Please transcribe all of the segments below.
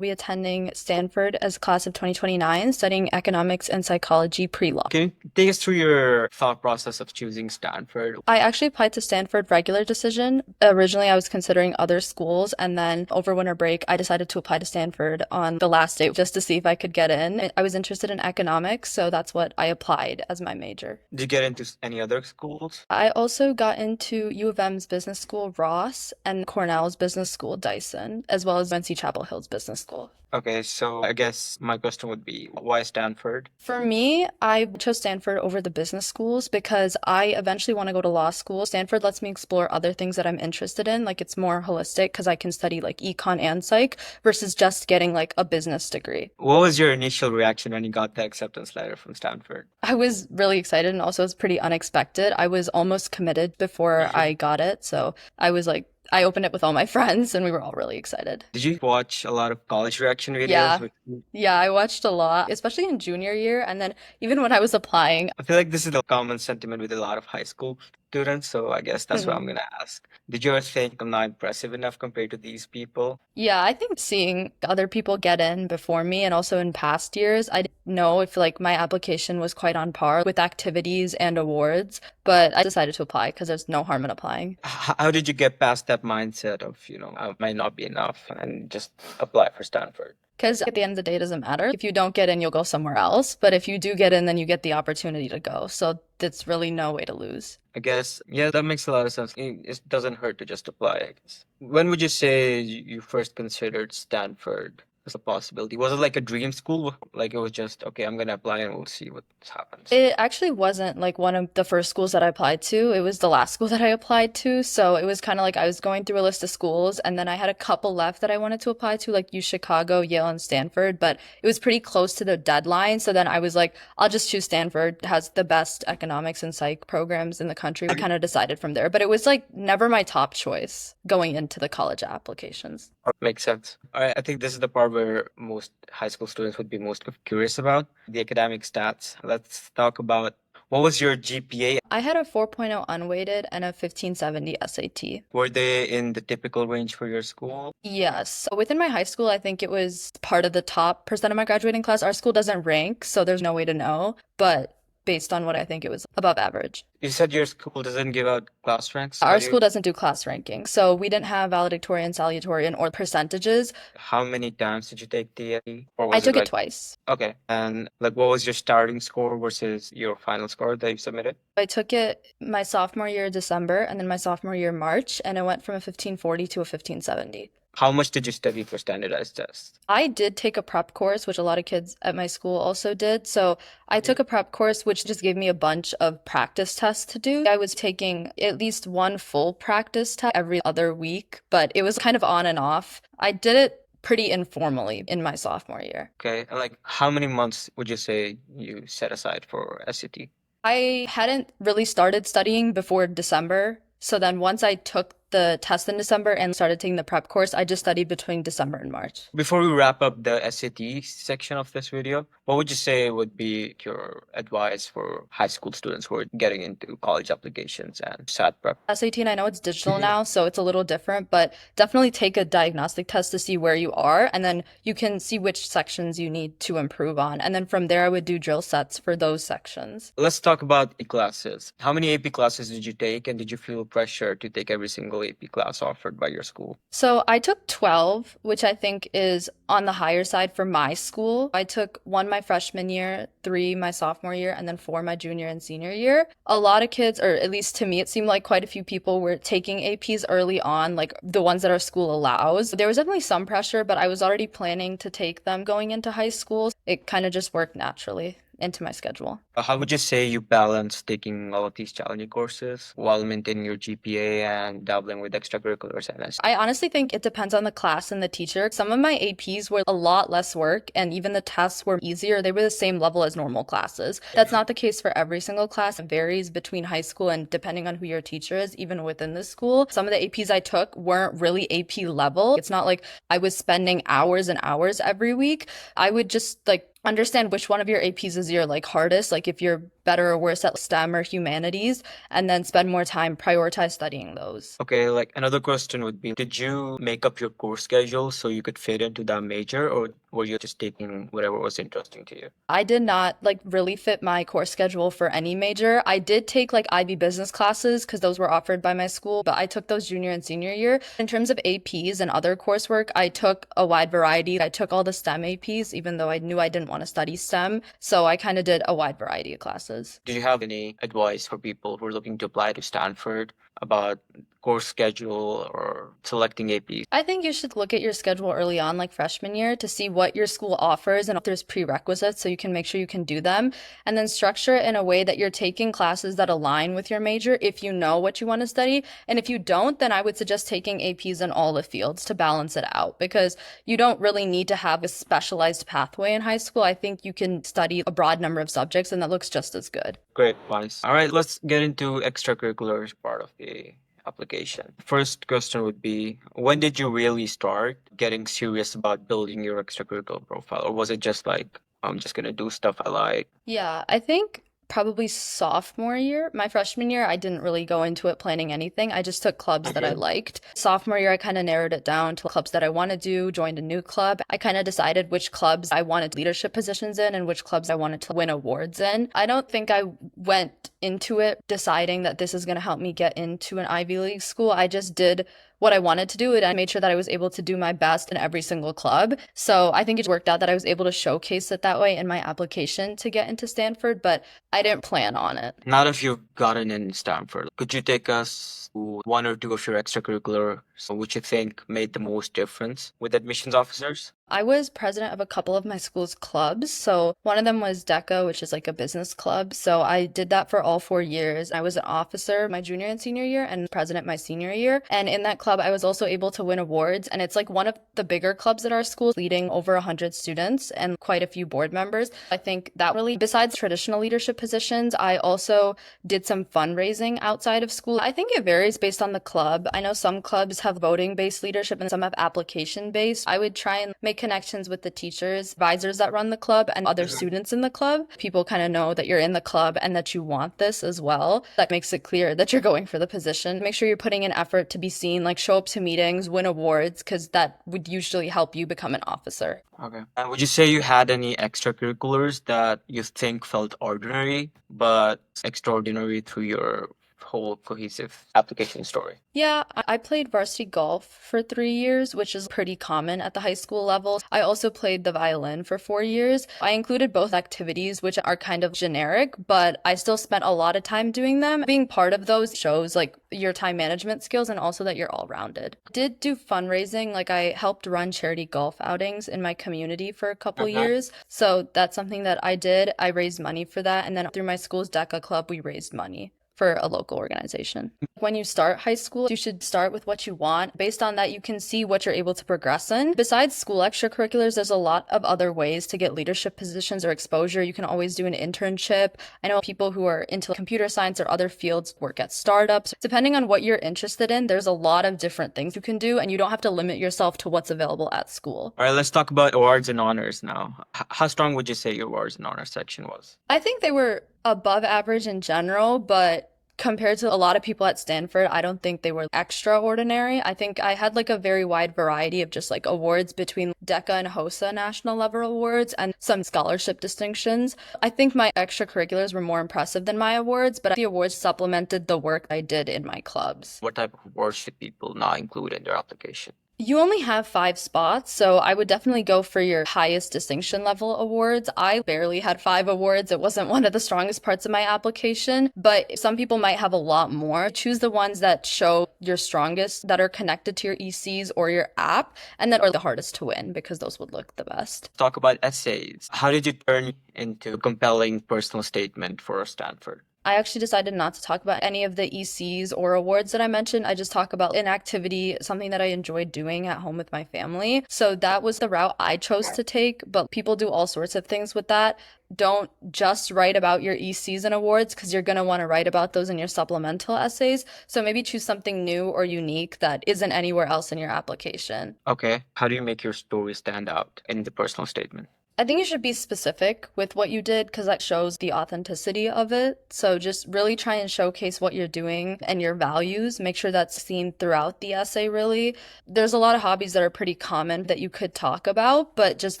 We attending Stanford as class of 2029, studying economics and psychology pre-law. Can you take us through your thought process of choosing Stanford? I actually applied to Stanford regular decision. Originally, I was considering other schools, and then over winter break, I decided to apply to Stanford on the last day just to see if I could get in. I was interested in economics, so that's what I applied as my major. Did you get into any other schools? I also got into U of M's business school, Ross, and Cornell's business school, Dyson, as well as UNC Chapel Hill's business school. Okay, so I guess my question would be, why Stanford? For me, I chose Stanford over the business schools because I eventually want to go to law school. Stanford lets me explore other things that I'm interested in. Like it's more holistic because I can study like econ and psych versus just getting like a business degree. What was your initial reaction when you got the acceptance letter from Stanford? I was really excited and also it was pretty unexpected. I was almost committed before I got it. So I was like, I opened it with all my friends and we were all really excited. Did you watch a lot of college reaction videos? Yeah. Yeah, I watched a lot, especially in junior year. And then even when I was applying, I feel like this is a common sentiment with a lot of high school students, so I guess that's what I'm gonna ask. Did you ever think I'm not impressive enough compared to these people? yeah, I think seeing other people get in before me and also in past years, I didn't know if like my application was quite on par with activities and awards, but I decided to apply because there's no harm in applying. How did you get past that mindset of, I might not be enough and just apply for Stanford? Because at the end of the day, it doesn't matter. If you don't get in, you'll go somewhere else. But if you do get in, then you get the opportunity to go. So it's really no way to lose. I guess, yeah, that makes a lot of sense. It doesn't hurt to just apply, I guess. When would you say you first considered Stanford as a possibility? Was it like a dream school? Like it was just, okay, I'm gonna apply and we'll see what happens. It actually wasn't like one of the first schools that I applied to. It was the last school that I applied to. So it was kind of like I was going through a list of schools and then I had a couple left that I wanted to apply to, like U Chicago, Yale, and Stanford, but it was pretty close to the deadline. So then I was like, I'll just choose Stanford. It has the best economics and psych programs in the country. I kind of decided from there, but it was like never my top choice going into the college applications. Makes sense. All right, I think this is the part where most high school students would be most curious about the academic stats. Let's talk about what was your GPA? I had a 4.0 unweighted and a 1570 SAT. Were they in the typical range for your school? Yes. So within my high school, I think it was part of the top percent of my graduating class. Our school doesn't rank, so there's no way to know. But based on what I think it was above average. You said your school doesn't give out class ranks? Our school doesn't do class ranking. So we didn't have valedictorian, salutatorian, or percentages. How many times did you take DECA? Or I was took it like twice. okay. And like what was your starting score versus your final score that you submitted? I took it my sophomore year, December, and then my sophomore year, March, and it went from a 1540 to a 1570. How much did you study for standardized tests? I did take a prep course, which a lot of kids at my school also did. So I took a prep course, which just gave me a bunch of practice tests to do. I was taking at least one full practice test every other week, but it was kind of on and off. I did it pretty informally in my sophomore year. Okay. And like how many months would you say you set aside for SAT? I hadn't really started studying before December. So then once I took the test in December and started taking the prep course, I just studied between December and March. Before we wrap up the SAT section of this video, what would you say would be your advice for high school students who are getting into college applications and SAT prep? SAT, and I know it's digital now, so it's a little different, but definitely take a diagnostic test to see where you are, and then you can see which sections you need to improve on. And then from there, I would do drill sets for those sections. Let's talk about the classes. How many AP classes did you take, and did you feel pressure to take every single AP class offered by your school? So I took 12, which I think is on the higher side for my school. I took one my freshman year, three my sophomore year, and then four my junior and senior year. A lot of kids, or at least to me, it seemed like quite a few people were taking APs early on, like the ones that our school allows. There was definitely some pressure, but I was already planning to take them going into high school. It kind of just worked naturally into my schedule. How would you say you balance taking all of these challenging courses while maintaining your GPA and dabbling with extracurriculars and I honestly think it depends on the class and the teacher. Some of my APs were a lot less work and even the tests were easier. They were the same level as normal classes. That's not the case for every single class. It varies between high school and depending on who your teacher is, even within the school. Some of the APs I took weren't really AP level. It's not like I was spending hours and hours every week. I would just like understand which one of your APs is your like hardest. Like if you're better or worse at STEM or humanities, and then spend more time prioritize studying those. Okay, like another question would be, did you make up your course schedule so you could fit into that major, or were you just taking whatever was interesting to you? I did not like really fit my course schedule for any major. I did take like IB business classes because those were offered by my school, but I took those junior and senior year. In terms of APs and other coursework, I took a wide variety. I took all the STEM APs, even though I knew I didn't want to study STEM. So I kind of did a wide variety of classes. Do you have any advice for people who are looking to apply to Stanford about course schedule or selecting APs? I think you should look at your schedule early on, like freshman year, to see what your school offers and if there's prerequisites so you can make sure you can do them. And then structure it in a way that you're taking classes that align with your major if you know what you want to study. And if you don't, then I would suggest taking APs in all the fields to balance it out because you don't really need to have a specialized pathway in high school. I think you can study a broad number of subjects and that looks just as good. Great advice. All right, let's get into extracurriculars part of the application. First question would be, when did you really start getting serious about building your extracurricular profile? Or was it just like, I'm just gonna do stuff I like? Yeah, I think probably sophomore year. My freshman year, I didn't really go into it planning anything. I just took clubs that I liked. Sophomore year, I kind of narrowed it down to clubs that I want to do, joined a new club. I kind of decided which clubs I wanted leadership positions in and which clubs I wanted to win awards in. I don't think I went into it deciding that this is going to help me get into an Ivy League school. I just did what I wanted to do, and I made sure that I was able to do my best in every single club. So I think it worked out that I was able to showcase it that way in my application to get into Stanford, but I didn't plan on it. Now that you've gotten in Stanford, could you take us to one or two of your extracurriculars which you think made the most difference with admissions officers? I was president of a couple of my school's clubs. So one of them was DECA, which is like a business club. So I did that for all 4 years. I was an officer my junior and senior year and president my senior year. And in that club, I was also able to win awards. And it's like one of the bigger clubs at our school, leading over 100 students and quite a few board members. I think that really, besides traditional leadership positions, I also did some fundraising outside of school. I think it varies based on the club. I know some clubs have voting-based leadership and some have application-based. I would try and make connections with the teachers, advisors that run the club, and other students in the club. People kind of know that you're in the club and that you want this as well. That makes it clear that you're going for the position. Make sure you're putting in effort to be seen, like show up to meetings, win awards, because that would usually help you become an officer. Okay. And would you say you had any extracurriculars that you think felt ordinary but extraordinary through your whole cohesive application story? Yeah, I played varsity golf for 3 years, which is pretty common at the high school level. I also played the violin for 4 years. I included both activities, which are kind of generic, but I still spent a lot of time doing them. Being part of those shows like your time management skills and also that you're all-rounded. Did do fundraising, like I helped run charity golf outings in my community for a couple years. So that's something that I did. I raised money for that. And then through my school's DECA club, we raised money for a local organization. When you start high school, you should start with what you want. Based on that, you can see what you're able to progress in. Besides school extracurriculars, there's a lot of other ways to get leadership positions or exposure. You can always do an internship. I know people who are into computer science or other fields work at startups. Depending on what you're interested in, there's a lot of different things you can do, and you don't have to limit yourself to what's available at school. All right, let's talk about awards and honors now. How strong would you say your awards and honors section was? I think they were above average in general, but compared to a lot of people at Stanford, I don't think they were extraordinary. I think I had like a very wide variety of just like awards between DECA and HOSA national level awards and some scholarship distinctions. I think my extracurriculars were more impressive than my awards, but the awards supplemented the work I did in my clubs. What type of awards should people not include in their application? You only have 5 spots, so I would definitely go for your highest distinction level awards. I barely had 5 awards. It wasn't one of the strongest parts of my application, but some people might have a lot more. Choose the ones that show your strongest, that are connected to your ECs or your app, and that are the hardest to win because those would look the best. Talk about essays. How did you turn into a compelling personal statement for Stanford? I actually decided not to talk about any of the ECs or awards that I mentioned. I just talk about an activity, something that I enjoyed doing at home with my family. So that was the route I chose to take, but people do all sorts of things with that. Don't just write about your ECs and awards because you're going to want to write about those in your supplemental essays. So maybe choose something new or unique that isn't anywhere else in your application. Okay. How do you make your story stand out in the personal statement? I think you should be specific with what you did because that shows the authenticity of it. So just really try and showcase what you're doing and your values. Make sure that's seen throughout the essay, really. There's a lot of hobbies that are pretty common that you could talk about, but just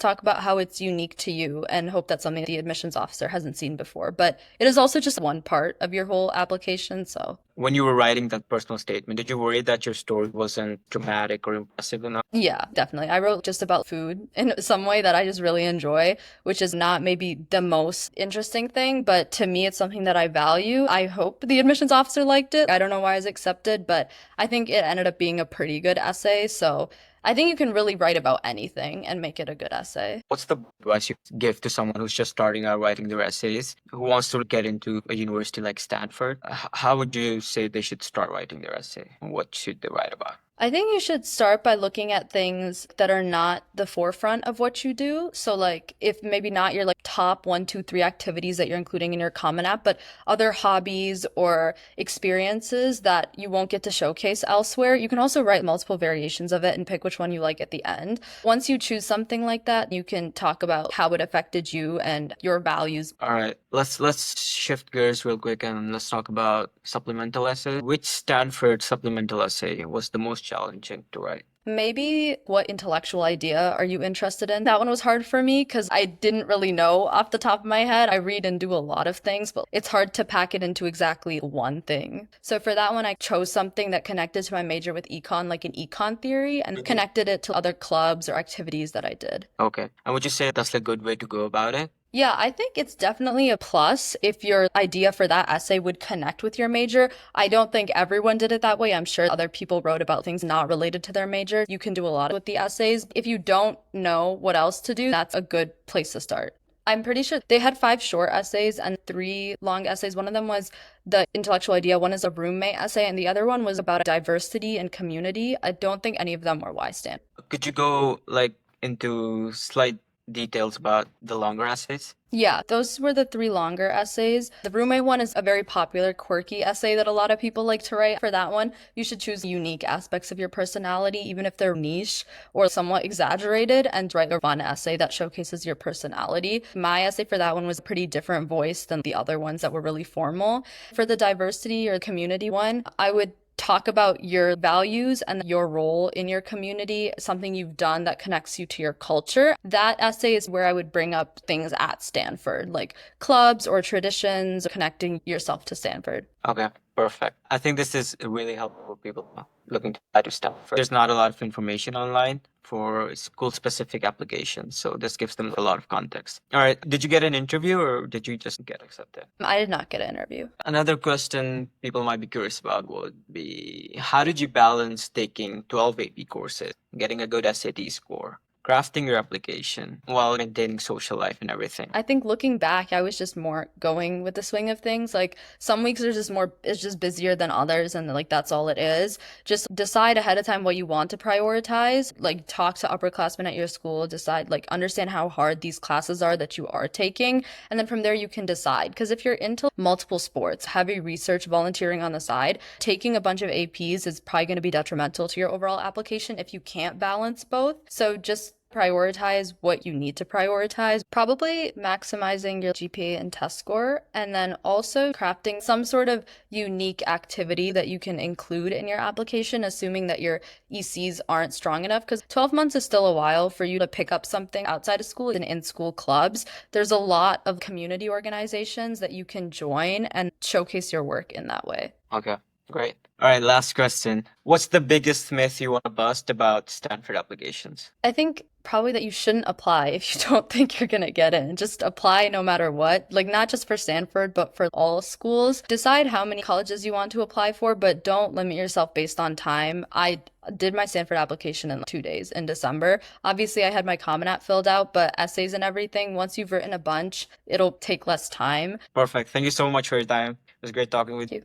talk about how it's unique to you and hope that's something the admissions officer hasn't seen before. But it is also just one part of your whole application, so. When you were writing that personal statement, did you worry that your story wasn't dramatic or impressive enough? Yeah, definitely. I wrote just about food in some way that I just really enjoy, which is not maybe the most interesting thing, but to me, it's something that I value. I hope the admissions officer liked it. I don't know why I was accepted, but I think it ended up being a pretty good essay. So I think you can really write about anything and make it a good essay. What's the advice you give to someone who's just starting out writing their essays, who wants to get into a university like Stanford? How would you say they should start writing their essay? What should they write about? I think you should start by looking at things that are not the forefront of what you do. So like if maybe not your like top one, two, three activities that you're including in your Common App, but other hobbies or experiences that you won't get to showcase elsewhere, you can also write multiple variations of it and pick which one you like at the end. Once you choose something like that, you can talk about how it affected you and your values. All right, let's shift gears real quick and let's talk about supplemental essay. Which Stanford supplemental essay was the most challenging to write? Maybe what intellectual idea are you interested in? That one was hard for me because I didn't really know off the top of my head. I read and do a lot of things, but it's hard to pack it into exactly one thing. So for that one, I chose something that connected to my major with econ, like an econ theory, and connected it to other clubs or activities that I did. Okay. And would you say that's a good way to go about it? Yeah, I think it's definitely a plus if your idea for that essay would connect with your major. I don't think everyone did it that way. I'm sure other people wrote about things not related to their major. You can do a lot with the essays. If you don't know what else to do, that's a good place to start. I'm pretty sure they had 5 short essays and 3 long essays. One of them was the intellectual idea. One is a roommate essay, and the other one was about diversity and community. I don't think any of them were Y stand. Could you go like into slight details about the longer essays? Yeah, those were the 3 longer essays. The roommate one is a very popular, quirky essay that a lot of people like to write. For that one, you should choose unique aspects of your personality, even if they're niche or somewhat exaggerated, and write a fun essay that showcases your personality. My essay for that one was a pretty different voice than the other ones that were really formal. For the diversity or community one, I would talk about your values and your role in your community, something you've done that connects you to your culture. That essay is where I would bring up things at Stanford, like clubs or traditions, connecting yourself to Stanford. Okay, perfect. I think this is really helpful for people looking to apply to Stanford. There's not a lot of information online for school-specific applications, so this gives them a lot of context. All right, did you get an interview or did you just get accepted? I did not get an interview. Another question people might be curious about would be, how did you balance taking 12 AP courses, getting a good SAT score, crafting your application while maintaining social life and everything? I think looking back, I was just more going with the swing of things. Like some weeks are just more, it's just busier than others, and like that's all it is. Just decide ahead of time what you want to prioritize. Like talk to upperclassmen at your school, decide, like understand how hard these classes are that you are taking, and then from there you can decide. Because if you're into multiple sports, heavy research, volunteering on the side, taking a bunch of APs is probably going to be detrimental to your overall application if you can't balance both. So just prioritize what you need to prioritize, probably maximizing your GPA and test score, and then also crafting some sort of unique activity that you can include in your application, assuming that your ECs aren't strong enough, because 12 months is still a while for you to pick up something outside of school and in-school clubs. There's a lot of community organizations that you can join and showcase your work in that way. Okay, great. All right, last question. What's the biggest myth you want to bust about Stanford applications? I think probably that you shouldn't apply if you don't think you're going to get in. Just apply no matter what, like not just for Stanford, but for all schools. Decide how many colleges you want to apply for, but don't limit yourself based on time. I did my Stanford application in 2 days in December. Obviously, I had my Common App filled out, but essays and everything, once you've written a bunch, it'll take less time. Perfect. Thank you so much for your time. It was great talking with you.